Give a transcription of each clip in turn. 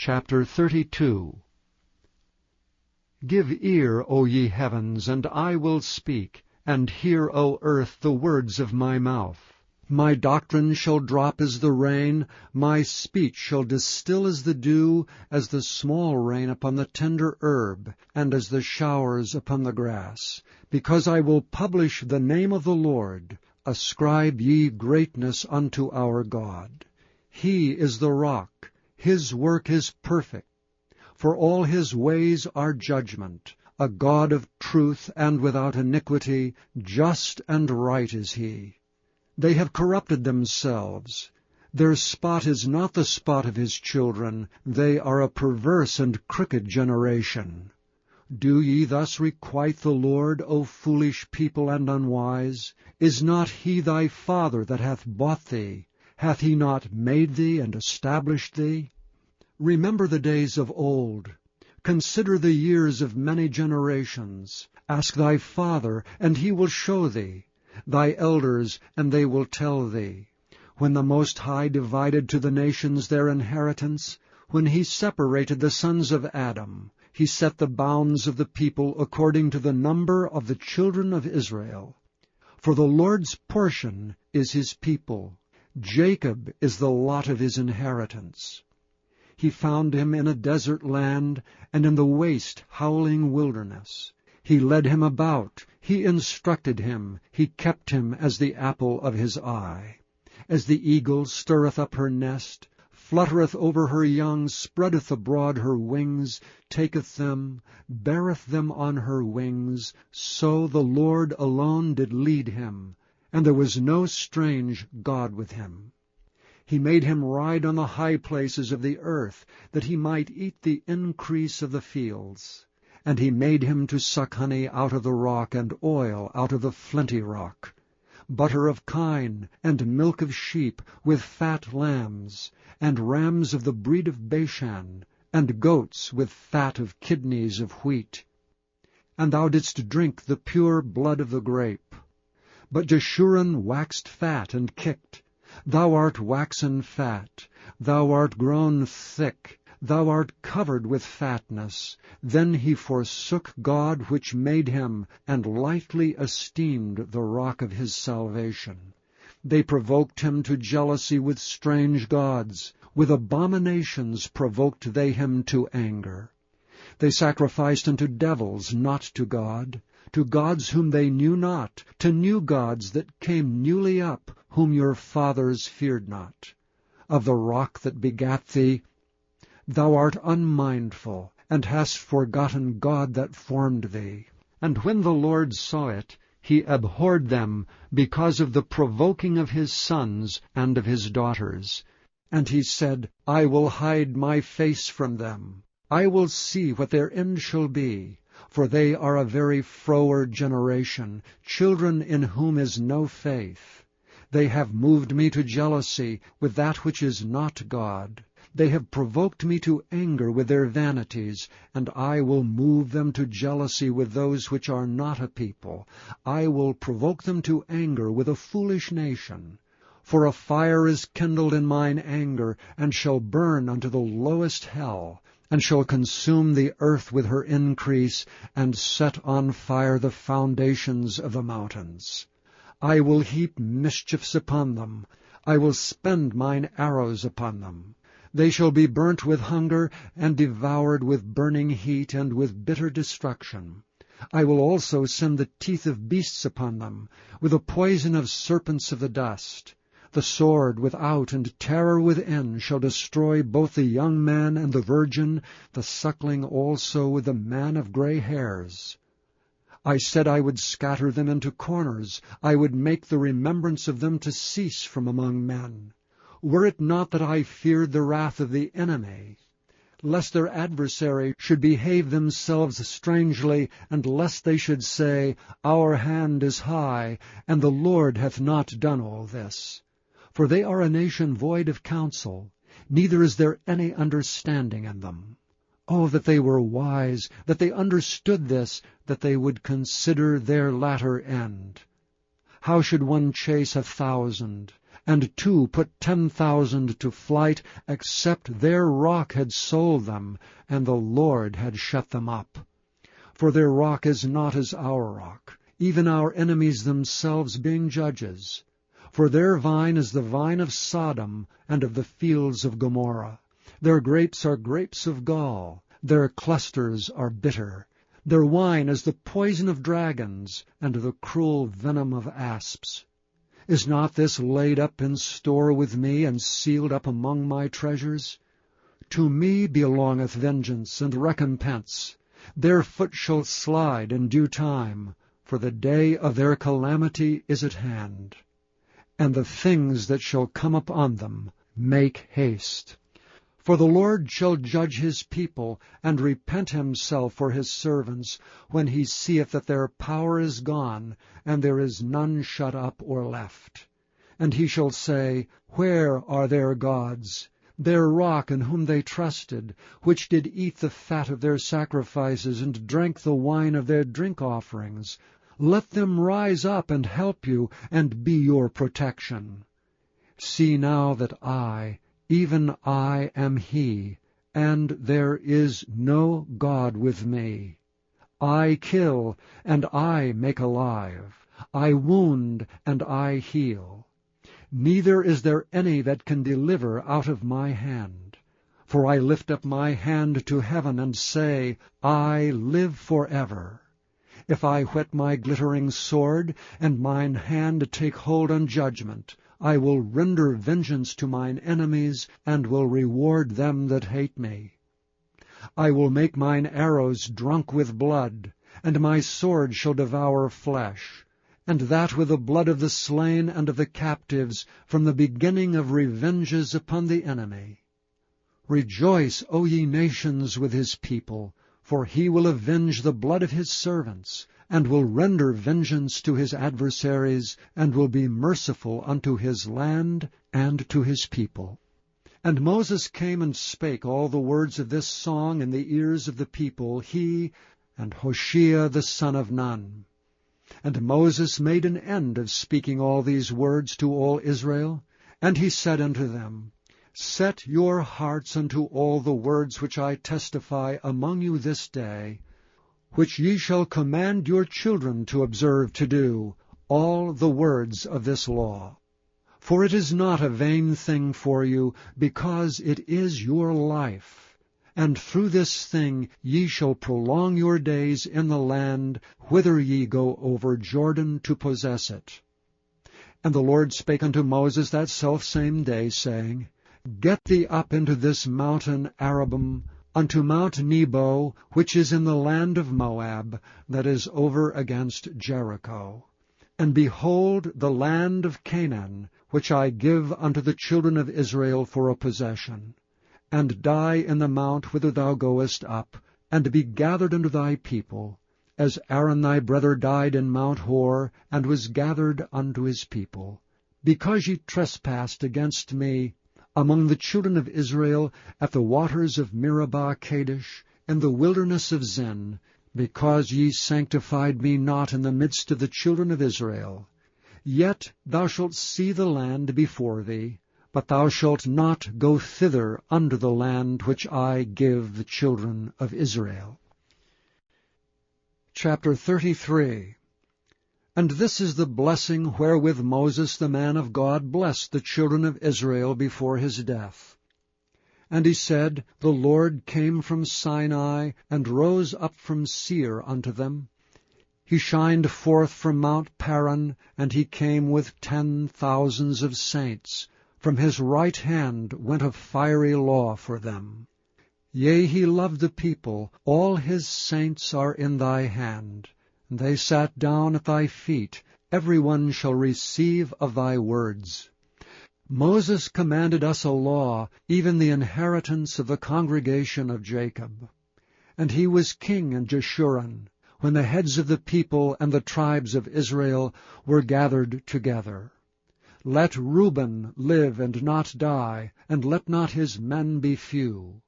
Chapter 32. Give ear, O ye heavens, and I will speak, and hear, O earth, the words of my mouth. My doctrine shall drop as the rain, my speech shall distill as the dew, as the small rain upon the tender herb, and as the showers upon the grass. Because I will publish the name of the Lord. Ascribe ye greatness unto our God. He is the rock, his work is perfect. For all his ways are judgment, a God of truth and without iniquity, just and right is he. They have corrupted themselves. Their spot is not the spot of his children. They are a perverse and crooked generation. Do ye thus requite the Lord, O foolish people and unwise? Is not he thy father that hath bought thee? Hath he not made thee and established thee? Remember the days of old. Consider the years of many generations. Ask thy father, and he will show thee, thy elders, and they will tell thee. When the Most High divided to the nations their inheritance, when he separated the sons of Adam, he set the bounds of the people according to the number of the children of Israel. For the Lord's portion is his people. Jacob is the lot of his inheritance. He found him in a desert land, and in the waste howling wilderness. He led him about, he instructed him, he kept him as the apple of his eye. As the eagle stirreth up her nest, fluttereth over her young, spreadeth abroad her wings, taketh them, beareth them on her wings, so the Lord alone did lead him, and there was no strange God with him. He made him ride on the high places of the earth, that he might eat the increase of the fields. And he made him to suck honey out of the rock, and oil out of the flinty rock, butter of kine, and milk of sheep, with fat lambs, and rams of the breed of Bashan, and goats with fat of kidneys of wheat. And thou didst drink the pure blood of the grape. But Jeshurun waxed fat and kicked. Thou art waxen fat, thou art grown thick, thou art covered with fatness. Then he forsook God which made him, and lightly esteemed the rock of his salvation. They provoked him to jealousy with strange gods. With abominations provoked they him to anger. They sacrificed unto devils, not to God, to gods whom they knew not, to new gods that came newly up, whom your fathers feared not. Of the rock that begat thee, thou art unmindful, and hast forgotten God that formed thee. And when the Lord saw it, he abhorred them, because of the provoking of his sons and of his daughters. And he said, I will hide my face from them. I will see what their end shall be. For they are a very froward generation, children in whom is no faith. They have moved me to jealousy with that which is not God. They have provoked me to anger with their vanities, and I will move them to jealousy with those which are not a people. I will provoke them to anger with a foolish nation. For a fire is kindled in mine anger, and shall burn unto the lowest hell, and shall consume the earth with her increase, and set on fire the foundations of the mountains. I will heap mischiefs upon them. I will spend mine arrows upon them. They shall be burnt with hunger, and devoured with burning heat, and with bitter destruction. I will also send the teeth of beasts upon them, with the poison of serpents of the dust. The sword without and terror within shall destroy both the young man and the virgin, the suckling also with the man of gray hairs. I said I would scatter them into corners. I would make the remembrance of them to cease from among men. Were it not that I feared the wrath of the enemy, lest their adversary should behave themselves strangely, and lest they should say, Our hand is high, and the Lord hath not done all this. For they are a nation void of counsel, neither is there any understanding in them. Oh, that they were wise, that they understood this, that they would consider their latter end. How should one chase 1,000, and two put 10,000 to flight, except their rock had sold them, and the Lord had shut them up. For their rock is not as our rock, even our enemies themselves being judges. For their vine is the vine of Sodom, and of the fields of Gomorrah. Their grapes are grapes of gall, their clusters are bitter. Their wine is the poison of dragons, and the cruel venom of asps. Is not this laid up in store with me, and sealed up among my treasures? To me belongeth vengeance and recompense. Their foot shall slide in due time, for the day of their calamity is at hand. And the things that shall come upon them, make haste. For the Lord shall judge his people, and repent himself for his servants, when he seeth that their power is gone, and there is none shut up or left. And he shall say, Where are their gods, their rock in whom they trusted, which did eat the fat of their sacrifices, and drank the wine of their drink offerings? Let them rise up and help you, and be your protection. See now that I, even I, am he, and there is no God with me. I kill, and I make alive. I wound, and I heal. Neither is there any that can deliver out of my hand. For I lift up my hand to heaven, and say, I live forever. If I whet my glittering sword, and mine hand take hold on judgment, I will render vengeance to mine enemies, and will reward them that hate me. I will make mine arrows drunk with blood, and my sword shall devour flesh, and that with the blood of the slain and of the captives, from the beginning of revenges upon the enemy. Rejoice, O ye nations, with his people, for he will avenge the blood of his servants, and will render vengeance to his adversaries, and will be merciful unto his land and to his people. And Moses came and spake all the words of this song in the ears of the people, he and Hoshea the son of Nun. And Moses made an end of speaking all these words to all Israel, and he said unto them, Set your hearts unto all the words which I testify among you this day, which ye shall command your children to observe to do, all the words of this law. For it is not a vain thing for you, because it is your life. And through this thing ye shall prolong your days in the land, whither ye go over Jordan to possess it. And the Lord spake unto Moses that selfsame day, saying, Get thee up into this mountain Arabim, unto Mount Nebo, which is in the land of Moab, that is over against Jericho. And behold the land of Canaan, which I give unto the children of Israel for a possession. And die in the mount whither thou goest up, and be gathered unto thy people, as Aaron thy brother died in Mount Hor, and was gathered unto his people, because ye trespassed against me among the children of Israel at the waters of Meribah Kadesh, in the wilderness of Zin, because ye sanctified me not in the midst of the children of Israel. Yet thou shalt see the land before thee, but thou shalt not go thither unto the land which I give the children of Israel. Chapter 33. And this is the blessing wherewith Moses the man of God blessed the children of Israel before his death. And he said, The Lord came from Sinai, and rose up from Seir unto them. He shined forth from Mount Paran, and he came with 10,000s of saints. From his right hand went a fiery law for them. Yea, he loved the people, all his saints are in thy hand. They sat down at thy feet, every one shall receive of thy words. Moses commanded us a law, even the inheritance of the congregation of Jacob. And he was king in Jeshurun, when the heads of the people and the tribes of Israel were gathered together. Let Reuben live and not die, and let not his men be few.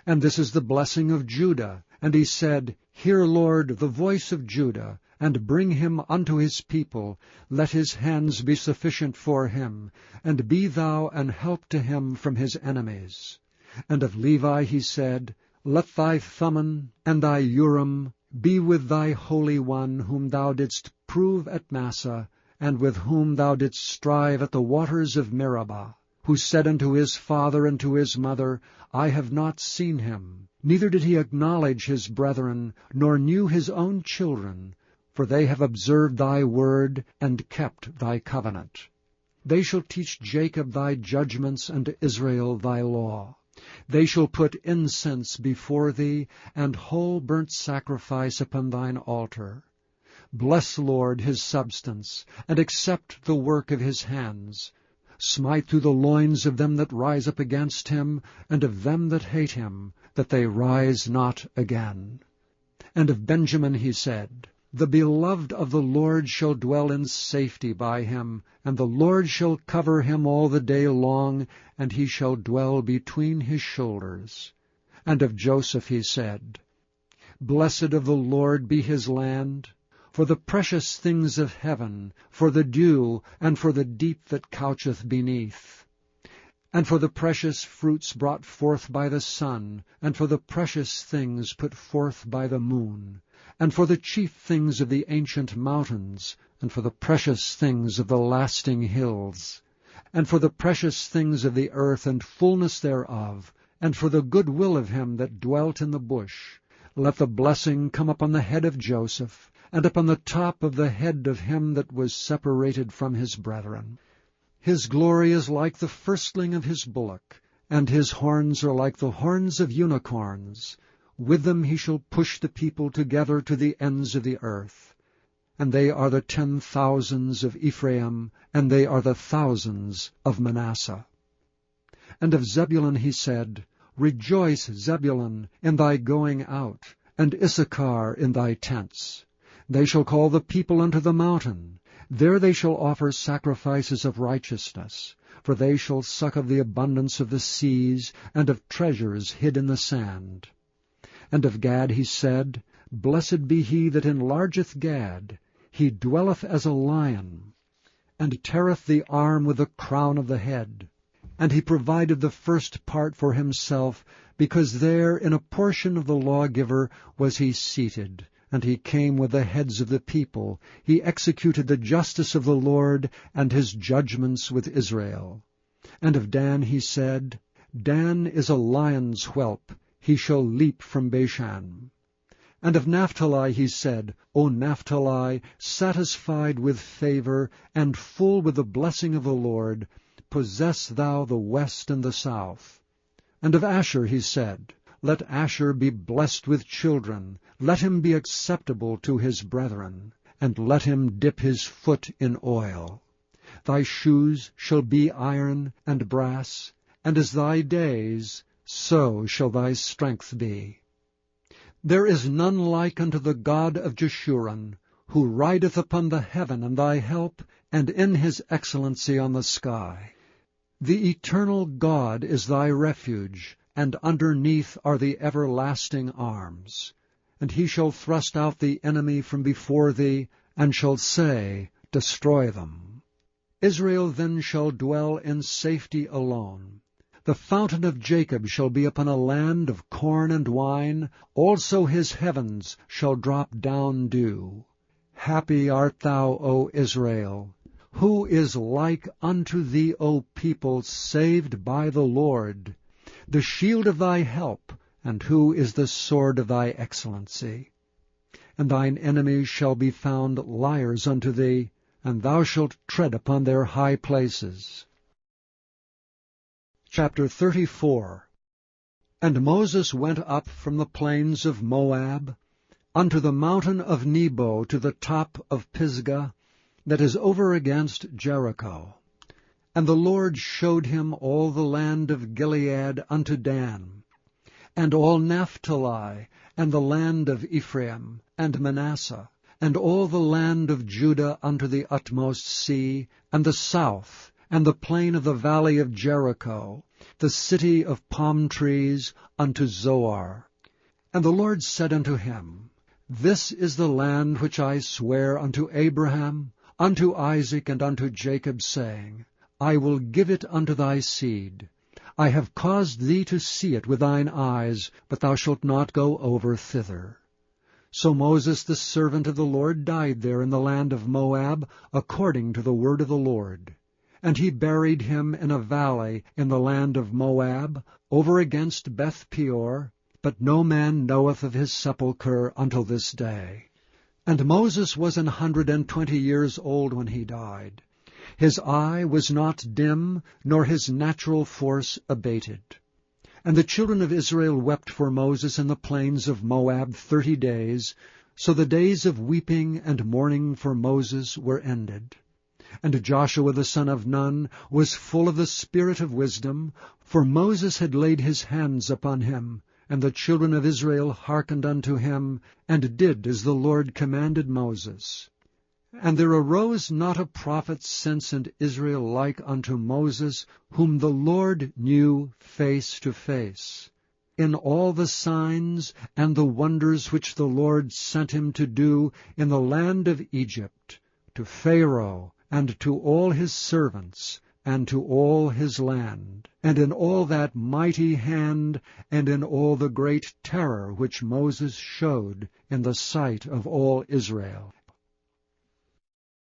And this is the blessing of Judah. And he said, Hear, Lord, the voice of Judah, and bring him unto his people. Let his hands be sufficient for him, and be thou an help to him from his enemies. And of Levi he said, Let thy Thummim and thy Urim be with thy Holy One, whom thou didst prove at Massah, and with whom thou didst strive at the waters of Meribah, who said unto his father and to his mother, I have not seen him, neither did he acknowledge his brethren, nor knew his own children, for they have observed thy word, and kept thy covenant. They shall teach Jacob thy judgments, and Israel thy law. They shall put incense before thee, and whole burnt sacrifice upon thine altar. Bless, Lord, his substance, and accept the work of his hands. Smite through the loins of them that rise up against him, and of them that hate him, that they rise not again. And of Benjamin he said, The beloved of the Lord shall dwell in safety by him, and the Lord shall cover him all the day long, and he shall dwell between his shoulders. And of Joseph he said, Blessed of the Lord be his land, for the precious things of heaven, for the dew, and for the deep that coucheth beneath, and for the precious fruits brought forth by the sun, and for the precious things put forth by the moon, and for the chief things of the ancient mountains, and for the precious things of the lasting hills, and for the precious things of the earth and fullness thereof, and for the good will of him that dwelt in the bush. Let the blessing come upon the head of Joseph, and upon the top of the head of him that was separated from his brethren. His glory is like the firstling of his bullock, and his horns are like the horns of unicorns. With them he shall push the people together to the ends of the earth. And they are the 10,000s of Ephraim, and they are the thousands of Manasseh. And of Zebulun he said, Rejoice, Zebulun, in thy going out, and Issachar in thy tents. They shall call the people unto the mountain. There they shall offer sacrifices of righteousness, for they shall suck of the abundance of the seas, and of treasures hid in the sand. And of Gad he said, Blessed be he that enlargeth Gad. He dwelleth as a lion, and teareth the arm with the crown of the head. And he provided the first part for himself, because there in a portion of the lawgiver was he seated. And he came with the heads of the people. He executed the justice of the Lord, and his judgments with Israel. And of Dan he said, Dan is a lion's whelp. He shall leap from Bashan. And of Naphtali he said, O Naphtali, satisfied with favor, and full with the blessing of the Lord, possess thou the west and the south. And of Asher he said, Let Asher be blessed with children, let him be acceptable to his brethren, and let him dip his foot in oil. Thy shoes shall be iron and brass, and as thy days, so shall thy strength be. There is none like unto the God of Jeshurun, who rideth upon the heaven and thy help, and in his excellency on the sky. The eternal God is thy refuge, and underneath are the everlasting arms. And he shall thrust out the enemy from before thee, and shall say, Destroy them. Israel then shall dwell in safety alone. The fountain of Jacob shall be upon a land of corn and wine, also his heavens shall drop down dew. Happy art thou, O Israel! Who is like unto thee, O people, saved by the Lord? The shield of thy help, and who is the sword of thy excellency? And thine enemies shall be found liars unto thee, and thou shalt tread upon their high places. Chapter 34. And Moses went up from the plains of Moab unto the mountain of Nebo, to the top of Pisgah, that is over against Jericho. And the Lord showed him all the land of Gilead unto Dan, and all Naphtali, and the land of Ephraim, and Manasseh, and all the land of Judah unto the utmost sea, and the south, and the plain of the valley of Jericho, the city of palm trees, unto Zoar. And the Lord said unto him, This is the land which I swear unto Abraham, unto Isaac, and unto Jacob, saying, I will give it unto thy seed. I have caused thee to see it with thine eyes, but thou shalt not go over thither. So Moses the servant of the Lord died there in the land of Moab, according to the word of the Lord. And he buried him in a valley in the land of Moab, over against Beth-peor, but no man knoweth of his sepulchre until this day. And Moses was 120 years old when he died. His eye was not dim, nor his natural force abated. And the children of Israel wept for Moses in the plains of Moab 30 days, so the days of weeping and mourning for Moses were ended. And Joshua the son of Nun was full of the spirit of wisdom, for Moses had laid his hands upon him, and the children of Israel hearkened unto him, and did as the Lord commanded Moses. And there arose not a prophet since in Israel like unto Moses, whom the Lord knew face to face, in all the signs and the wonders which the Lord sent him to do in the land of Egypt, to Pharaoh, and to all his servants, and to all his land, and in all that mighty hand, and in all the great terror which Moses showed in the sight of all Israel.